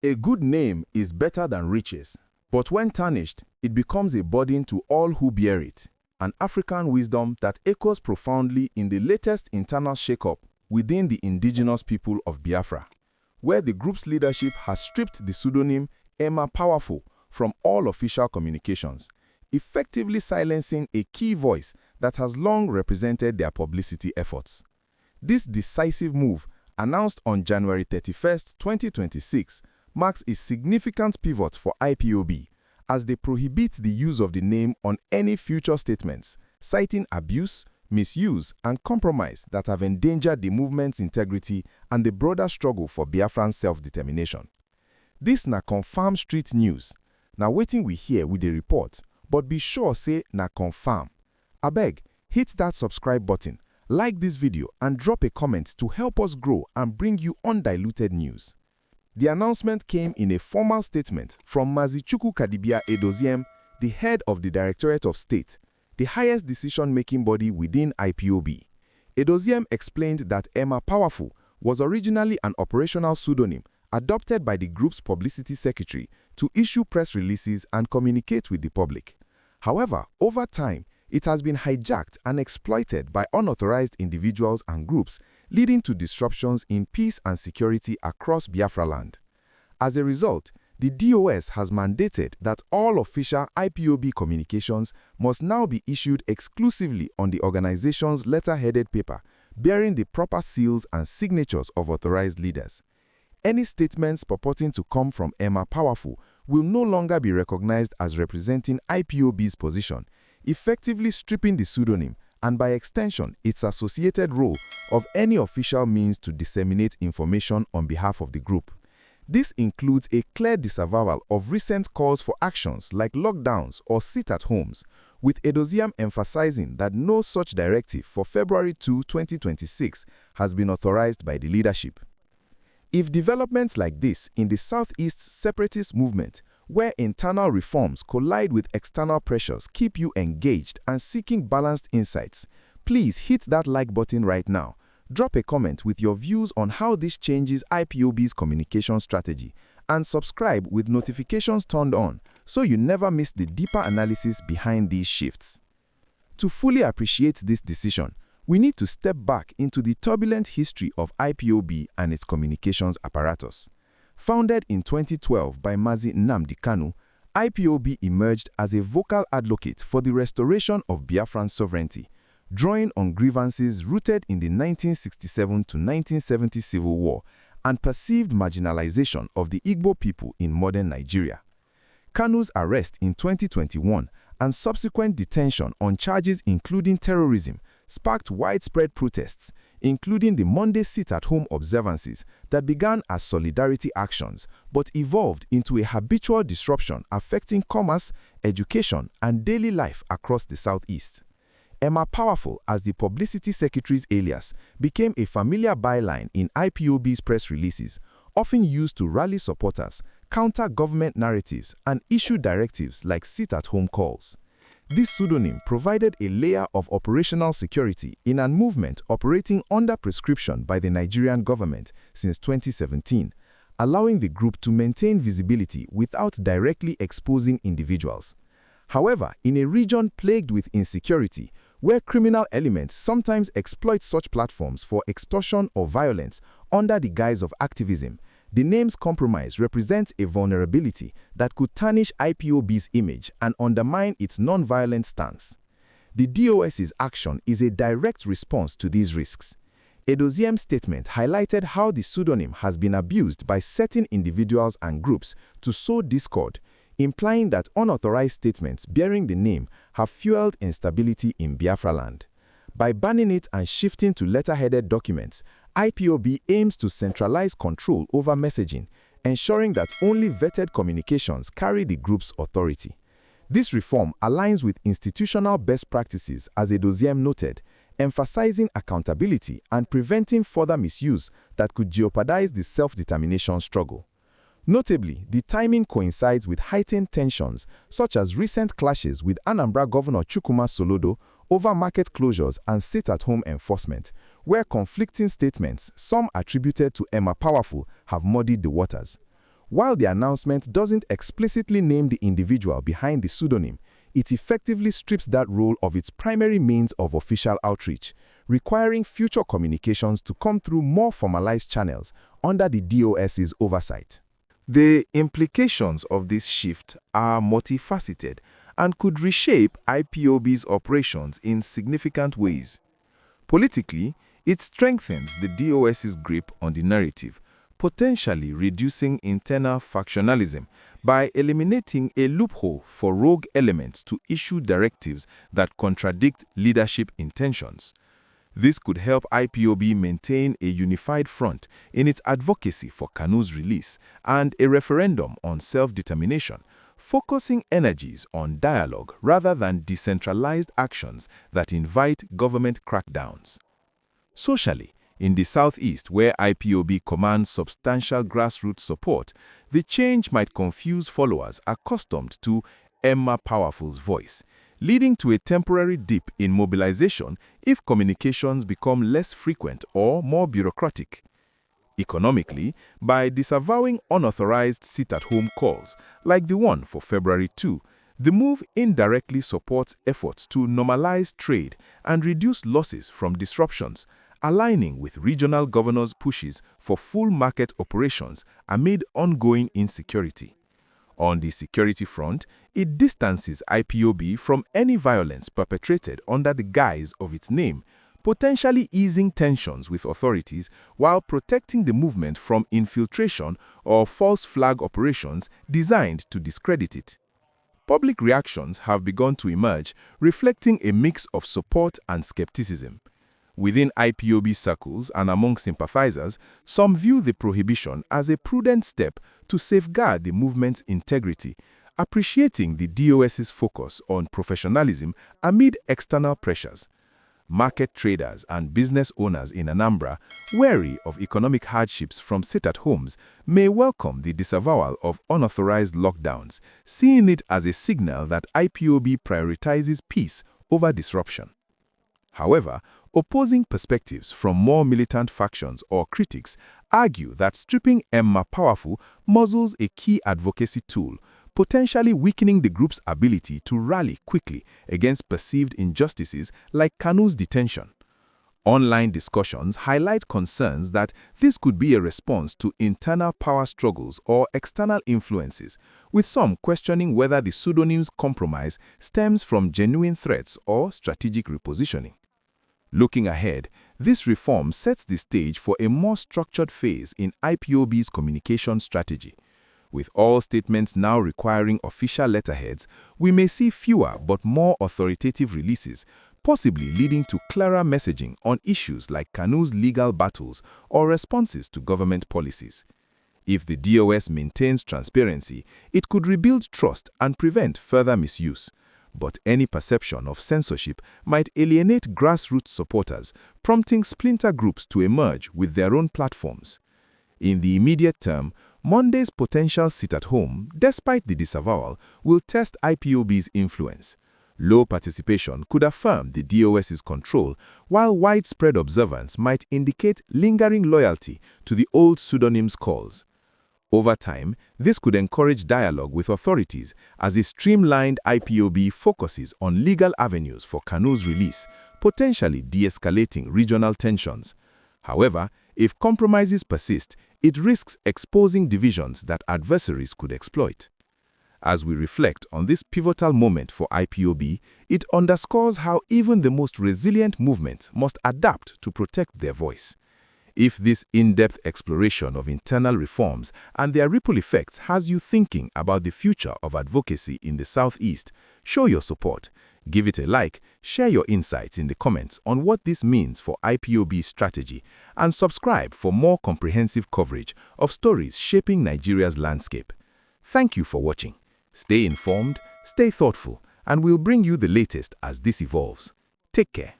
A good name is better than riches, but when tarnished, it becomes a burden to all who bear it. An African wisdom that echoes profoundly in the latest internal shakeup within the indigenous people of Biafra, where the group's leadership has stripped the pseudonym Emma Powerful from all official communications, effectively silencing a key voice that has long represented their publicity efforts. This decisive move, announced on January 31, 2026, marks a significant pivot for IPOB, as they prohibit the use of the name on any future statements, citing abuse, misuse, and compromise that have endangered the movement's integrity and the broader struggle for Biafran self-determination. This na confirm street news. Na wetin we hear with the report, but be sure say na confirm. Abeg, hit that subscribe button, like this video, and drop a comment to help us grow and bring you undiluted news. The announcement came in a formal statement from Mazi Chukwukadibia Edoziem, the head of the Directorate of State, the highest decision-making body within IPOB. Edoziem explained that Emma Powerful was originally an operational pseudonym adopted by the group's publicity secretary to issue press releases and communicate with the public. However, over time, it has been hijacked and exploited by unauthorized individuals and groups, leading to disruptions in peace and security across Biafraland. As a result, the DOS has mandated that all official IPOB communications must now be issued exclusively on the organization's letterheaded paper, bearing the proper seals and signatures of authorized leaders. Any statements purporting to come from Emma Powerful will no longer be recognized as representing IPOB's position, effectively stripping the pseudonym and by extension its associated role of any official means to disseminate information on behalf of the group. This includes a clear disavowal of recent calls for actions like lockdowns or sit-at-homes, with Edoziem emphasizing that no such directive for February 2, 2026 has been authorized by the leadership. If developments like this in the Southeast separatist movement, where internal reforms collide with external pressures, keep you engaged and seeking balanced insights, please hit that like button right now. Drop a comment with your views on how this changes IPOB's communication strategy, and subscribe with notifications turned on so you never miss the deeper analysis behind these shifts. To fully appreciate this decision, we need to step back into the turbulent history of IPOB and its communications apparatus. Founded in 2012 by Mazi Nnamdi Kanu, IPOB emerged as a vocal advocate for the restoration of Biafran sovereignty, drawing on grievances rooted in the 1967 to 1970 Civil War and perceived marginalization of the Igbo people in modern Nigeria. Kanu's arrest in 2021 and subsequent detention on charges including terrorism sparked widespread protests, including the Monday sit-at-home observances that began as solidarity actions but evolved into a habitual disruption affecting commerce, education, and daily life across the Southeast. Emma Powerful, as the publicity secretary's alias, became a familiar byline in IPOB's press releases, often used to rally supporters, counter government narratives, and issue directives like sit-at-home calls. This pseudonym provided a layer of operational security in a movement operating under prescription by the Nigerian government since 2017, allowing the group to maintain visibility without directly exposing individuals. However, in a region plagued with insecurity, where criminal elements sometimes exploit such platforms for extortion or violence under the guise of activism, the name's compromise represents a vulnerability that could tarnish IPOB's image and undermine its non-violent stance. The DOS's action is a direct response to these risks. Edoziem's statement highlighted how the pseudonym has been abused by certain individuals and groups to sow discord, implying that unauthorized statements bearing the name have fueled instability in Biafraland. By banning it and shifting to letterheaded documents, IPOB aims to centralize control over messaging, ensuring that only vetted communications carry the group's authority. This reform aligns with institutional best practices, as Edoziem noted, emphasizing accountability and preventing further misuse that could jeopardize the self-determination struggle. Notably, the timing coincides with heightened tensions, such as recent clashes with Anambra Governor Chukwuma Soludo over market closures and sit-at-home enforcement, where conflicting statements, some attributed to Emma Powerful, have muddied the waters. While the announcement doesn't explicitly name the individual behind the pseudonym, it effectively strips that role of its primary means of official outreach, requiring future communications to come through more formalized channels under the DOS's oversight. The implications of this shift are multifaceted and could reshape IPOB's operations in significant ways. Politically, it strengthens the DOS's grip on the narrative, potentially reducing internal factionalism by eliminating a loophole for rogue elements to issue directives that contradict leadership intentions. This could help IPOB maintain a unified front in its advocacy for Kanu's release and a referendum on self-determination, focusing energies on dialogue rather than decentralized actions that invite government crackdowns. Socially, in the Southeast, where IPOB commands substantial grassroots support, the change might confuse followers accustomed to Emma Powerful's voice, leading to a temporary dip in mobilization if communications become less frequent or more bureaucratic. Economically, by disavowing unauthorized sit-at-home calls, like the one for February 2, the move indirectly supports efforts to normalize trade and reduce losses from disruptions, aligning with regional governors' pushes for full market operations amid ongoing insecurity. On the security front, it distances IPOB from any violence perpetrated under the guise of its name, potentially easing tensions with authorities while protecting the movement from infiltration or false flag operations designed to discredit it. Public reactions have begun to emerge, reflecting a mix of support and skepticism. Within IPOB circles and among sympathizers, some view the prohibition as a prudent step to safeguard the movement's integrity, appreciating the DOS's focus on professionalism amid external pressures. Market traders and business owners in Anambra, wary of economic hardships from sit-at-homes, may welcome the disavowal of unauthorized lockdowns, seeing it as a signal that IPOB prioritizes peace over disruption. However, opposing perspectives from more militant factions or critics argue that stripping Emma Powerful muzzles a key advocacy tool, potentially weakening the group's ability to rally quickly against perceived injustices like Kanu's detention. Online discussions highlight concerns that this could be a response to internal power struggles or external influences, with some questioning whether the pseudonym's compromise stems from genuine threats or strategic repositioning. Looking ahead, this reform sets the stage for a more structured phase in IPOB's communication strategy. With all statements now requiring official letterheads, we may see fewer but more authoritative releases, possibly leading to clearer messaging on issues like Kanu's legal battles or responses to government policies. If the DOS maintains transparency, it could rebuild trust and prevent further misuse. But any perception of censorship might alienate grassroots supporters, prompting splinter groups to emerge with their own platforms. In the immediate term, Monday's potential sit-at-home, despite the disavowal, will test IPOB's influence. Low participation could affirm the DOS's control, while widespread observance might indicate lingering loyalty to the old pseudonym's calls. Over time, this could encourage dialogue with authorities as a streamlined IPOB focuses on legal avenues for Kanu's release, potentially de-escalating regional tensions. However, if compromises persist, it risks exposing divisions that adversaries could exploit. As we reflect on this pivotal moment for IPOB, it underscores how even the most resilient movements must adapt to protect their voice. If this in-depth exploration of internal reforms and their ripple effects has you thinking about the future of advocacy in the Southeast, show your support. Give it a like, share your insights in the comments on what this means for IPOB's strategy, and subscribe for more comprehensive coverage of stories shaping Nigeria's landscape. Thank you for watching. Stay informed, stay thoughtful, and we'll bring you the latest as this evolves. Take care.